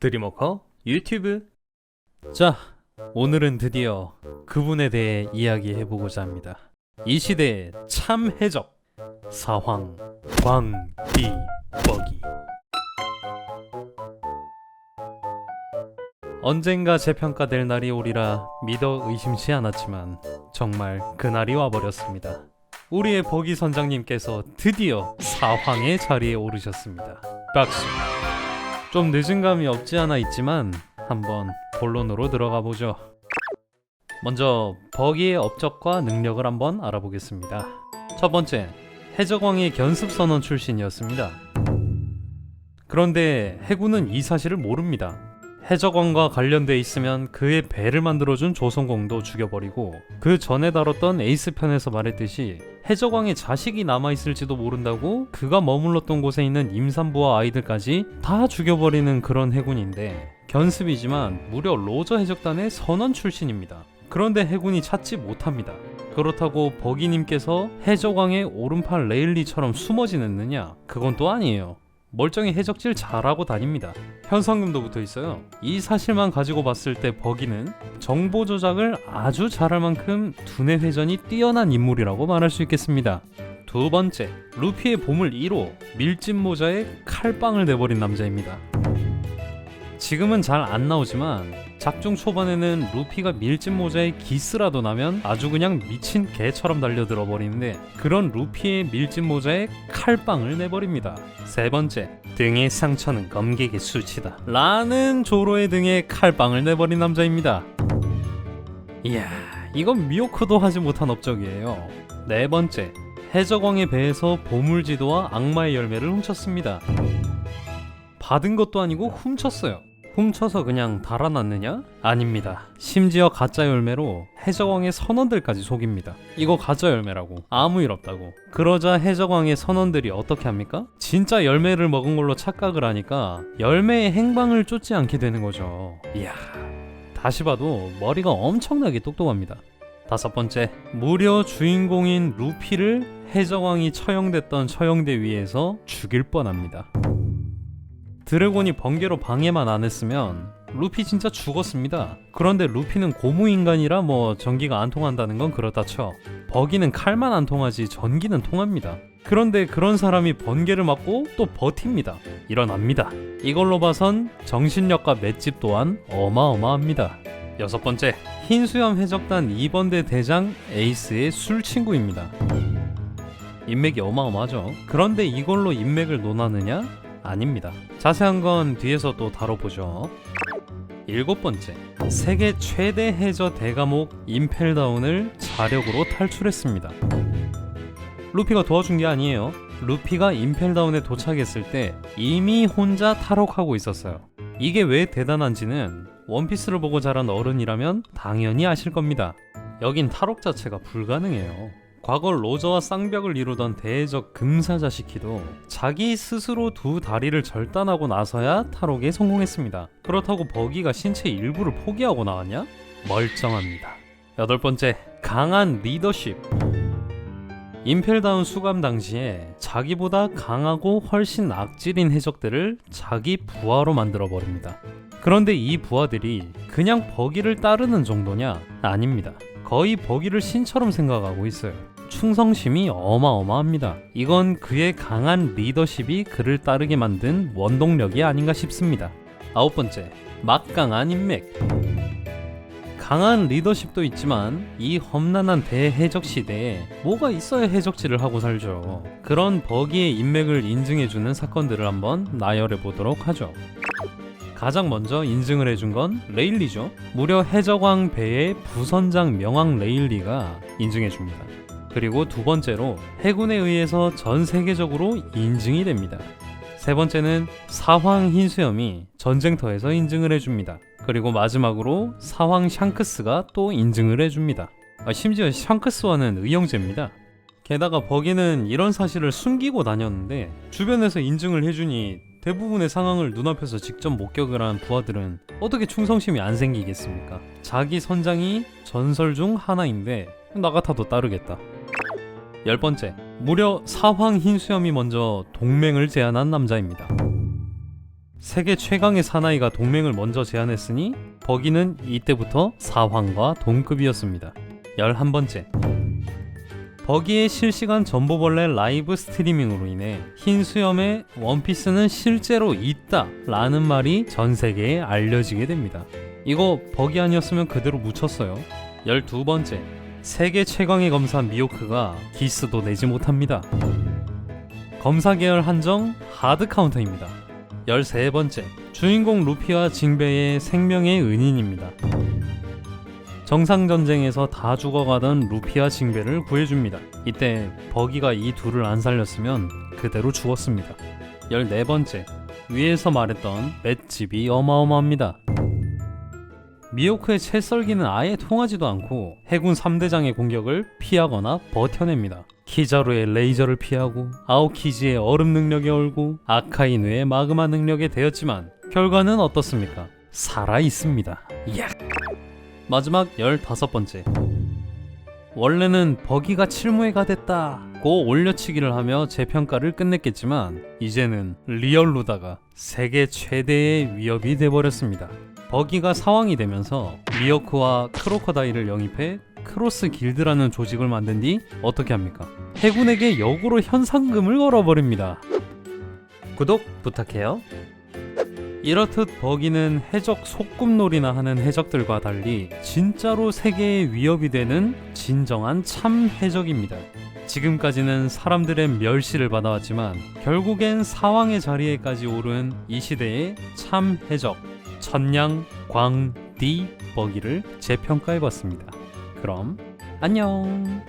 드리머커 유튜브. 자, 오늘은 드디어 그분에 대해 이야기해보고자 합니다. 이 시대의 참 해적 사황 광비버기. 언젠가 재평가될 날이 오리라 믿어 의심치 않았지만 정말 그날이 와버렸습니다. 우리의 버기 선장님께서 드디어 사황의 자리에 오르셨습니다. 박수. 좀 늦은 감이 없지 않아 있지만 한번 본론으로 들어가 보죠. 먼저 버기의 업적과 능력을 한번 알아보겠습니다. 첫 번째, 해적왕의 견습선원 출신이었습니다. 그런데 해군은 이 사실을 모릅니다. 해적왕과 관련돼 있으면 그의 배를 만들어준 조선공도 죽여버리고, 그 전에 다뤘던 에이스편에서 말했듯이 해적왕의 자식이 남아있을지도 모른다고 그가 머물렀던 곳에 있는 임산부와 아이들까지 다 죽여버리는 그런 해군인데, 견습이지만 무려 로저 해적단의 선원 출신입니다. 그런데 해군이 찾지 못합니다. 그렇다고 버기님께서 해적왕의 오른팔 레일리처럼 숨어 지냈느냐? 그건 또 아니에요. 멀쩡히 해적질 잘하고 다닙니다. 현상금도 붙어 있어요. 이 사실만 가지고 봤을 때 버기는 정보 조작을 아주 잘할 만큼 두뇌 회전이 뛰어난 인물이라고 말할 수 있겠습니다. 두 번째, 루피의 보물 1호 밀짚 모자에 칼빵을 내버린 남자입니다. 지금은 잘 안 나오지만 작중 초반에는 루피가 밀짚 모자에 기스라도 나면 아주 그냥 미친 개처럼 달려들어 버리는데, 그런 루피의 밀짚 모자에 칼빵을 내버립니다. 세 번째, 등의 상처는 검객의 수치다 라는 조로의 등에 칼빵을 내버린 남자입니다. 이야, 이건 미호크도 하지 못한 업적이에요. 네 번째, 해적왕의 배에서 보물지도와 악마의 열매를 훔쳤습니다. 받은 것도 아니고 훔쳤어요. 훔쳐서 그냥 달아났느냐? 아닙니다. 심지어 가짜 열매로 해적왕의 선원들까지 속입니다. 이거 가짜 열매라고, 아무 일 없다고. 그러자 해적왕의 선원들이 어떻게 합니까? 진짜 열매를 먹은 걸로 착각을 하니까 열매의 행방을 쫓지 않게 되는 거죠. 이야, 다시 봐도 머리가 엄청나게 똑똑합니다. 다섯 번째, 무려 주인공인 루피를 해적왕이 처형됐던 처형대 위에서 죽일 뻔합니다. 드래곤이 번개로 방해만 안 했으면 루피 진짜 죽었습니다. 그런데 루피는 고무인간이라 전기가 안 통한다는 건 그렇다 쳐. 버기는 칼만 안 통하지 전기는 통합니다. 그런데 그런 사람이 번개를 맞고 또 버팁니다. 일어납니다. 이걸로 봐선 정신력과 맷집 또한 어마어마합니다. 여섯 번째, 흰수염 해적단 2번대 대장 에이스의 술친구입니다. 인맥이 어마어마하죠. 그런데 이걸로 인맥을 논하느냐? 아닙니다. 자세한 건 뒤에서 또 다뤄보죠. 일곱 번째, 세계 최대 해저 대감옥 임펠다운을 자력으로 탈출했습니다. 루피가 도와준 게 아니에요. 루피가 임펠다운에 도착했을 때 이미 혼자 탈옥하고 있었어요. 이게 왜 대단한지는 원피스를 보고 자란 어른이라면 당연히 아실 겁니다. 여긴 탈옥 자체가 불가능해요. 과거 로저와 쌍벽을 이루던 대해적 금사자시키도 자기 스스로 두 다리를 절단하고 나서야 탈옥에 성공했습니다. 그렇다고 버기가 신체 일부를 포기하고 나왔냐? 멀쩡합니다. 여덟 번째, 강한 리더십. 임펠다운 수감 당시에 자기보다 강하고 훨씬 악질인 해적들을 자기 부하로 만들어버립니다. 그런데 이 부하들이 그냥 버기를 따르는 정도냐? 아닙니다. 거의 버기를 신처럼 생각하고 있어요. 충성심이 어마어마합니다. 이건 그의 강한 리더십이 그를 따르게 만든 원동력이 아닌가 싶습니다. 아홉 번째, 막강한 인맥. 강한 리더십도 있지만 이 험난한 대해적 시대에 뭐가 있어야 해적질을 하고 살죠. 그런 버기의 인맥을 인증해주는 사건들을 한번 나열해 보도록 하죠. 가장 먼저 인증을 해준 건 레일리죠. 무려 해적왕 배의 부선장 명왕 레일리가 인증해줍니다. 그리고 두 번째로 해군에 의해서 전 세계적으로 인증이 됩니다. 세 번째는 사황 흰수염이 전쟁터에서 인증을 해줍니다. 그리고 마지막으로 사황 샹크스가 또 인증을 해줍니다. 심지어 샹크스와는 의형제입니다. 게다가 버기는 이런 사실을 숨기고 다녔는데 주변에서 인증을 해주니 대부분의 상황을 눈앞에서 직접 목격을 한 부하들은 어떻게 충성심이 안 생기겠습니까? 자기 선장이 전설 중 하나인데 나 같아도 따르겠다. 열 번째, 무려 사황 흰수염이 먼저 동맹을 제안한 남자입니다. 세계 최강의 사나이가 동맹을 먼저 제안했으니 버기는 이때부터 사황과 동급이었습니다. 11번째, 버기의 실시간 전보벌레 라이브 스트리밍으로 인해 흰 수염에 원피스는 실제로 있다 라는 말이 전 세계에 알려지게 됩니다. 이거 버기 아니었으면 그대로 묻혔어요. 12번째, 세계 최강의 검사 미호크가 기스도 내지 못합니다. 검사 계열 한정 하드 카운터입니다. 13번째, 주인공 루피와 징베이의 생명의 은인입니다. 정상전쟁에서 다 죽어가던 루피와 징베를 구해줍니다. 이때 버기가 이 둘을 안 살렸으면 그대로 죽었습니다. 14번째, 위에서 말했던 맷집이 어마어마합니다. 미호크의 채썰기는 아예 통하지도 않고 해군 3대장의 공격을 피하거나 버텨냅니다. 키자루의 레이저를 피하고 아오키지의 얼음 능력에 얼고 아카이누의 마그마 능력에 대었지만 결과는 어떻습니까? 살아있습니다. 야! 마지막 15번째, 원래는 버기가 칠무회가 됐다고 올려치기를 하며 재평가를 끝냈겠지만 이제는 리얼루다가 세계 최대의 위협이 돼버렸습니다. 버기가 사왕이 되면서 미호크와 크로커다일을 영입해 크로스 길드라는 조직을 만든 뒤 어떻게 합니까? 해군에게 역으로 현상금을 걸어버립니다. 구독 부탁해요. 이렇듯 버기는 해적 소꿉놀이나 하는 해적들과 달리 진짜로 세계의 위협이 되는 진정한 참 해적입니다. 지금까지는 사람들의 멸시를 받아왔지만 결국엔 사왕의 자리에까지 오른 이 시대의 참 해적 천냥 광디 버기를 재평가해봤습니다. 그럼 안녕.